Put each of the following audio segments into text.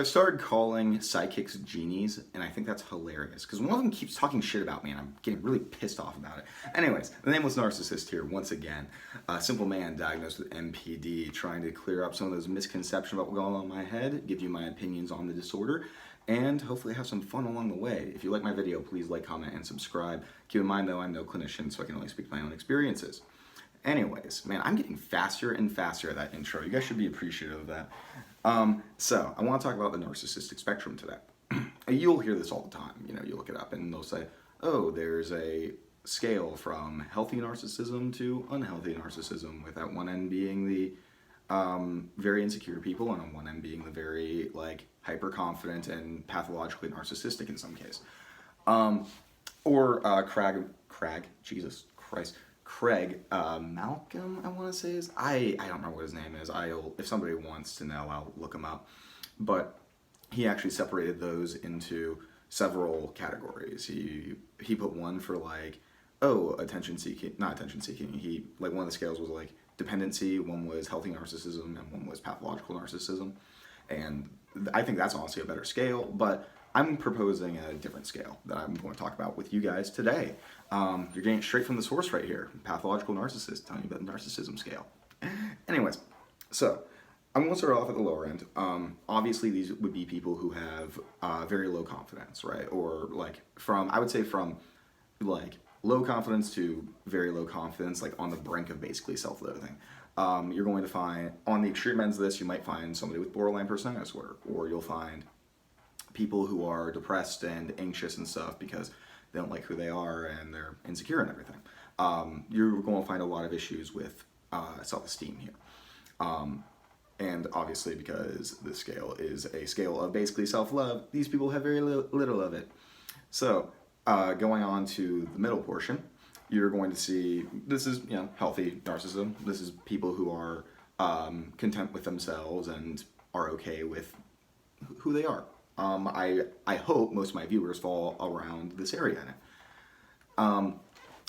I started calling psychics genies, and I think that's hilarious because one of them keeps talking shit about me, and I'm getting really pissed off about it. Anyways, the Nameless Narcissist here once again. A simple man diagnosed with MPD, trying to clear up some of those misconceptions about what's going on in my head, give you my opinions on the disorder, and hopefully have some fun along the way. If you like my video, please like, comment, and subscribe. Keep in mind, though, I'm no clinician, so I can only speak to my own experiences. Anyways, man, I'm getting faster and faster at that intro. You guys should be appreciative of that. So I want to talk about the narcissistic spectrum today. You'll hear this all the time. You know, you look it up and they'll say, oh, there's a scale from healthy narcissism to unhealthy narcissism, with at one end being the very insecure people, and on one end being the very like hyper confident and pathologically narcissistic in some case. Craig Malcolm, I want to say is, I don't remember what his name is. If somebody wants to know, I'll look him up. But he actually separated those into several categories. He put one for like, attention seeking, not attention seeking. He, like, one of the scales was like dependency, one was healthy narcissism, and one was pathological narcissism. And I think that's honestly a better scale, but I'm proposing a different scale that I'm going to talk about with you guys today. You're getting it straight from the source right here. Pathological Narcissist, telling you about the narcissism scale. Anyways, so I'm going to start off at the lower end. Obviously, these would be people who have very low confidence, right? Or like I would say from like low confidence to very low confidence, like on the brink of basically self-loathing. You're going to find, on the extreme ends of this, you might find somebody with borderline personality disorder, or you'll find people who are depressed and anxious and stuff because they don't like who they are and they're insecure and everything. You're going to find a lot of issues with self-esteem here. And obviously, because this scale is a scale of basically self-love, these people have very little of it. So going on to the middle portion, you're going to see, this is, healthy narcissism. This is people who are content with themselves and are okay with who they are. I hope most of my viewers fall around this area in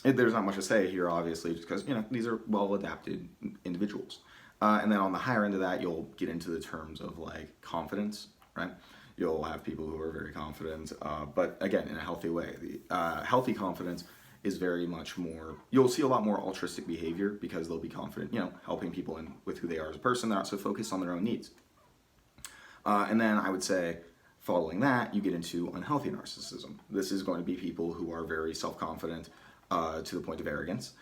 it. There's not much to say here, obviously, just because, these are well-adapted individuals. And then on the higher end of that, you'll get into the terms of, like, confidence, right? You'll have people who are very confident, but, again, in a healthy way. The healthy confidence is very much more, you'll see a lot more altruistic behavior because they'll be confident, helping people with who they are as a person. They're not so focused on their own needs. And then I would say, following that, you get into unhealthy narcissism. This is going to be people who are very self-confident to the point of arrogance.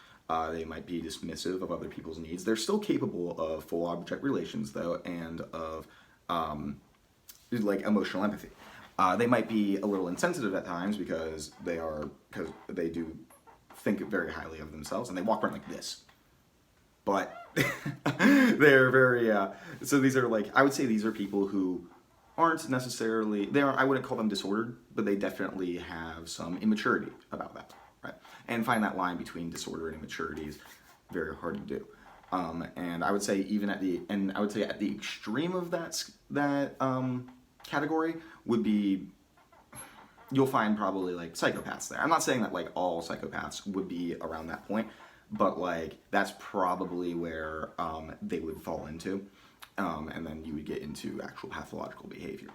They might be dismissive of other people's needs. They're still capable of full object relations, though, and of like emotional empathy. They might be a little insensitive at times because they do think very highly of themselves, and they walk around like this. But they're very so these are, like, I would say these are people who aren't necessarily, I wouldn't call them disordered, but they definitely have some immaturity about that, right? And find that line between disorder and immaturity is very hard to do. And I would say at the extreme of that category would be, you'll find probably like psychopaths there. I'm not saying that like all psychopaths would be around that point, but like that's probably where they would fall into. And then you would get into actual pathological behavior.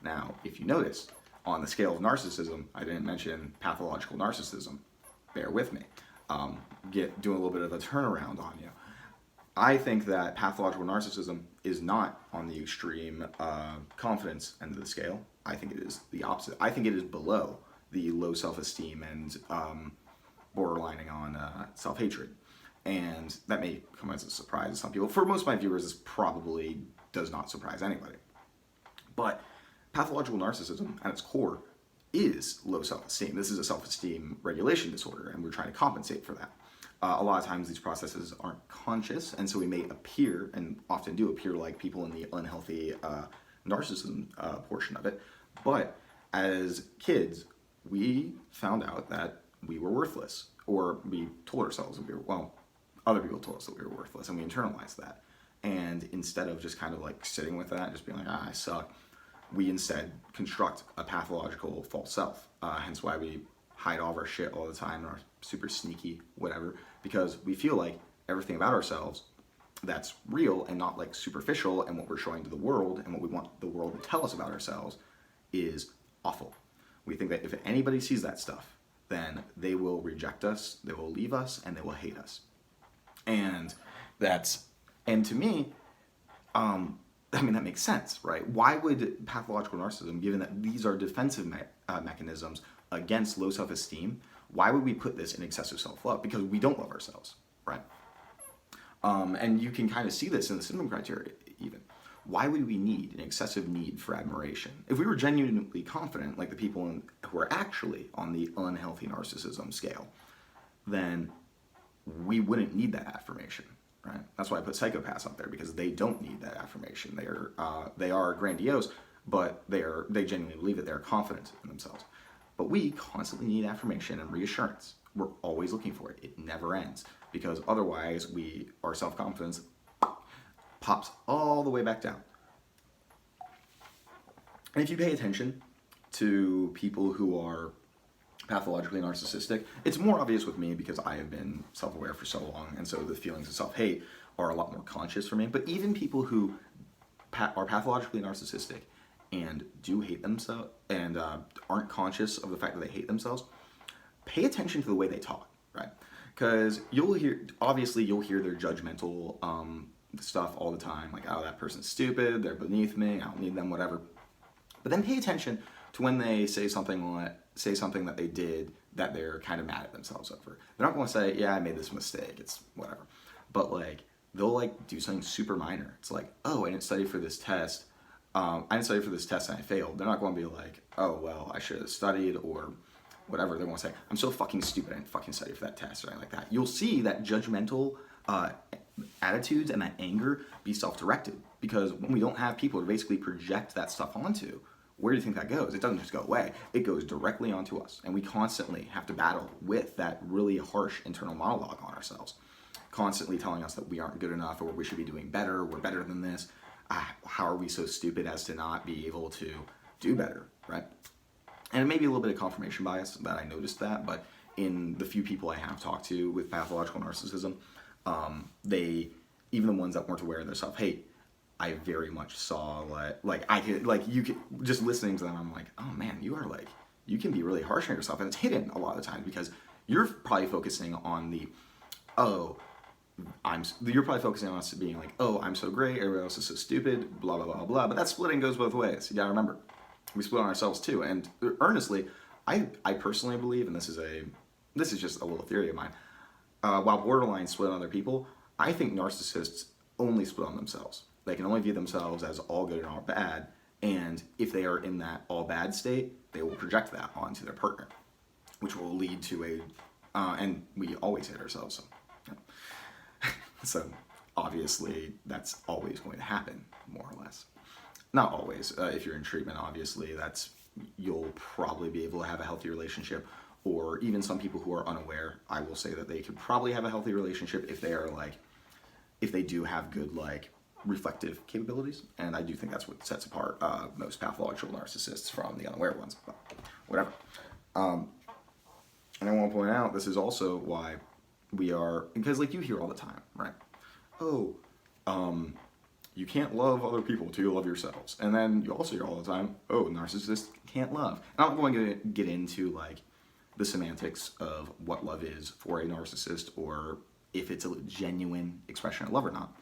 Now, if you notice, on the scale of narcissism, I didn't mention pathological narcissism. Bear with me. Doing a little bit of a turnaround on you. I think that pathological narcissism is not on the extreme confidence end of the scale. I think it is the opposite. I think it is below the low self-esteem and borderlining on self-hatred. And that may come as a surprise to some people. For most of my viewers, this probably does not surprise anybody. But pathological narcissism, at its core, is low self-esteem. This is a self-esteem regulation disorder, and we're trying to compensate for that. A lot of times these processes aren't conscious, and so we may appear, and often do appear, like people in the unhealthy narcissism portion of it. But as kids, we found out that we were worthless, or we told ourselves that we were, other people told us that we were worthless, and we internalized that. And instead of just kind of like sitting with that, just being like, I suck, we instead construct a pathological false self. Hence why we hide all of our shit all the time, and are super sneaky, whatever, because we feel like everything about ourselves that's real and not like superficial, and what we're showing to the world and what we want the world to tell us about ourselves is awful. We think that if anybody sees that stuff, then they will reject us, they will leave us, and they will hate us. And to me, I mean, that makes sense, right? Why would pathological narcissism, given that these are defensive mechanisms against low self-esteem, why would we put this in excessive self-love? Because we don't love ourselves, right? And you can kind of see this in the symptom criteria even. Why would we need an excessive need for admiration? If we were genuinely confident, like the people who are actually on the unhealthy narcissism scale, then we wouldn't need that affirmation, right? That's why I put psychopaths up there, because they don't need that affirmation. They are grandiose, but they genuinely believe that they're confident in themselves. But we constantly need affirmation and reassurance. We're always looking for it. It never ends, because otherwise our self-confidence pops all the way back down. And if you pay attention to people who are pathologically narcissistic, it's more obvious with me because I have been self-aware for so long, and so the feelings of self-hate are a lot more conscious for me. But even people who are pathologically narcissistic and do hate themselves and aren't conscious of the fact that they hate themselves, pay attention to the way they talk, right? Because you'll hear their judgmental stuff all the time, like, oh, that person's stupid, they're beneath me, I don't need them, whatever. But then pay attention to when they say something that they did that they're kind of mad at themselves over. They're not going to say, yeah, I made this mistake, it's whatever. But like, they'll like do something super minor. It's like, oh, I didn't study for this test. And I failed. They're not going to be like, oh, well, I should have studied or whatever. They're going to say, I'm so fucking stupid, I didn't fucking study for that test or anything like that. You'll see that judgmental attitudes and that anger be self-directed, because when we don't have people to basically project that stuff onto, where do you think that goes? It doesn't just go away. It goes directly onto us, and we constantly have to battle with that really harsh internal monologue on ourselves, constantly telling us that we aren't good enough, or we should be doing better, we're better than this. How are we so stupid as to not be able to do better, right? And it may be a little bit of confirmation bias that I noticed that, but in the few people I have talked to with pathological narcissism, even the ones that weren't aware of their self-hate, I very much saw you could, just listening to them, I'm like, oh man, you can be really harsh on yourself, and it's hidden a lot of the time because you're probably focusing on you're probably focusing on us being like, oh, I'm so great, everybody else is so stupid, blah, blah, blah, blah. But that splitting goes both ways. You gotta remember, we split on ourselves too. And earnestly, I personally believe, and this is just a little theory of mine, while borderline split on other people, I think narcissists only split on themselves. They can only view themselves as all good and all bad, and if they are in that all bad state, they will project that onto their partner, which will lead to and we always hate ourselves, so, you know. So obviously that's always going to happen, more or less. Not always. If you're in treatment, obviously you'll probably be able to have a healthy relationship, or even some people who are unaware, I will say that they could probably have a healthy relationship if they do have good reflective capabilities, and I do think that's what sets apart most pathological narcissists from the unaware ones, but whatever. And I want to point out, this is also why because you hear all the time, right? Oh, you can't love other people till you love yourselves. And then you also hear all the time, oh, narcissists can't love. And I'm not going to get into the semantics of what love is for a narcissist, or if it's a genuine expression of love or not.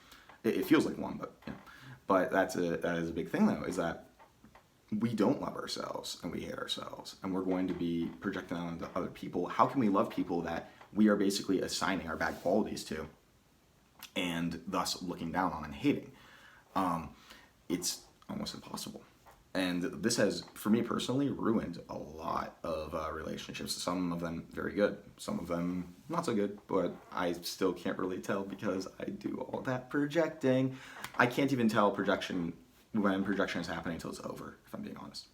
It feels like one, but you know. But that is a big thing though, is that we don't love ourselves and we hate ourselves, and we're going to be projecting that onto other people. How can we love people that we are basically assigning our bad qualities to, and thus looking down on and hating? It's almost impossible. And this has, for me personally, ruined a lot of relationships. Some of them very good, some of them not so good, but I still can't really tell because I do all that projecting. I can't even tell when projection is happening until it's over, if I'm being honest.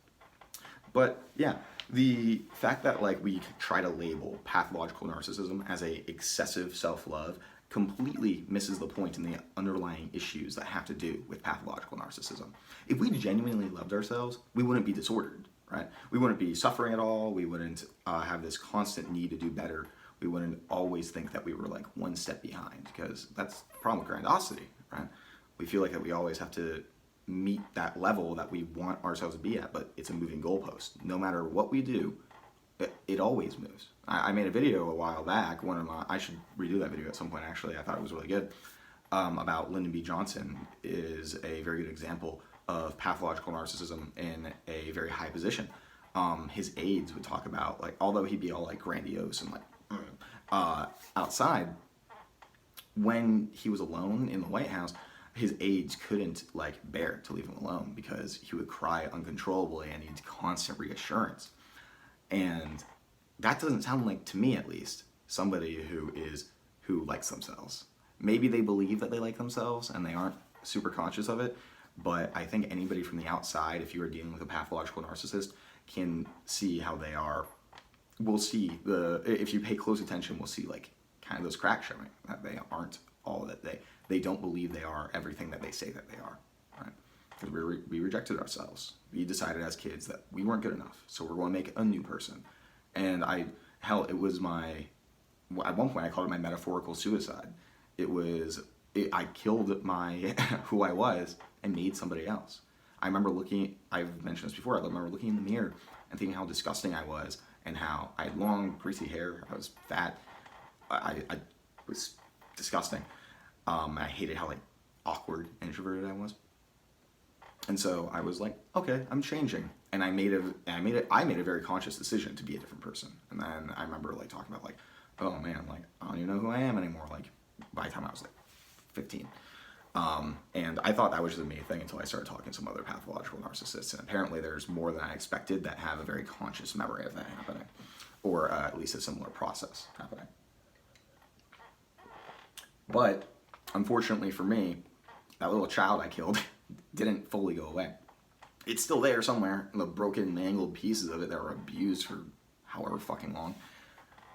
But yeah, the fact that we try to label pathological narcissism as a excessive self-love completely misses the point in the underlying issues that have to do with pathological narcissism. If we genuinely loved ourselves, we wouldn't be disordered, right? We wouldn't be suffering at all. We wouldn't have this constant need to do better. We wouldn't always think that we were one step behind, because that's the problem with grandiosity, right? We feel like that we always have to meet that level that we want ourselves to be at, but it's a moving goalpost. No matter what we do, it always moves. I made a video a while back, I should redo that video at some point actually, I thought it was really good, about Lyndon B. Johnson is a very good example of pathological narcissism in a very high position. His aides would talk about, like, although he'd be all like grandiose and like outside, when he was alone in the White House, his aides couldn't like bear to leave him alone because he would cry uncontrollably and needed constant reassurance. And that doesn't sound like, to me at least, somebody who likes themselves. Maybe they believe that they like themselves and they aren't super conscious of it, but I think anybody from the outside, if you are dealing with a pathological narcissist, can see how they are. We'll see if you pay close attention, we'll see like kind of those cracks showing, that they aren't all that they don't believe they are everything that they say that they are, right? Because we rejected ourselves. We decided as kids that we weren't good enough, so we're going to make a new person. And it was at one point I called it my metaphorical suicide. I killed who I was and made somebody else. I remember I've mentioned this before, I remember looking in the mirror and thinking how disgusting I was and how I had long, greasy hair, I was fat, I was disgusting. I hated how like awkward and introverted I was. And so I was like, okay, I'm changing. And I made a very conscious decision to be a different person. And then I remember like talking about like, oh man, like I don't even know who I am anymore. Like by the time I was like 15. And I thought that was just a me thing until I started talking to some other pathological narcissists. And apparently there's more than I expected that have a very conscious memory of that happening. Or at least a similar process happening. But unfortunately for me, that little child I killed didn't fully go away. It's still there somewhere, the broken, mangled pieces of it that were abused for however fucking long.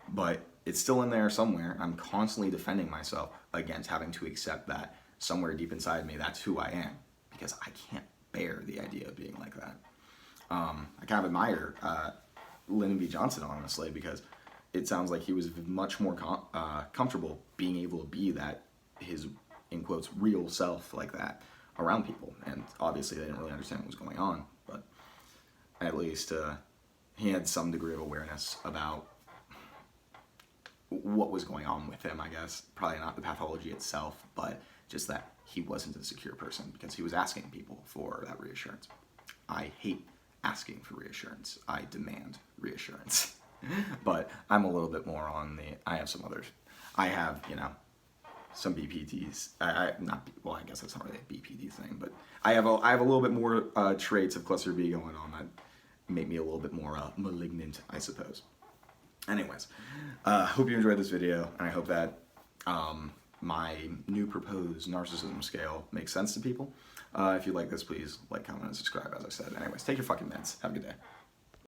But it's still in there somewhere. I'm constantly defending myself against having to accept that somewhere deep inside me, that's who I am. Because I can't bear the idea of being like that. I kind of admire Lyndon B. Johnson, honestly, because it sounds like he was much more comfortable being able to be that, his, in quotes, real self like that around people. And obviously they didn't really understand what was going on, but at least he had some degree of awareness about what was going on with him, I guess. Probably not the pathology itself, but just that he wasn't a secure person because he was asking people for that reassurance. I hate asking for reassurance. I demand reassurance. But I'm a little bit more on I have some others. I have, some BPDs. I guess that's not really a BPD thing, but I have a little bit more traits of cluster B going on that make me a little bit more malignant, I suppose. Anyways, hope you enjoyed this video, and I hope that my new proposed narcissism scale makes sense to people. If you like this, please like, comment, and subscribe, as I said. Anyways, take your fucking meds. Have a good day.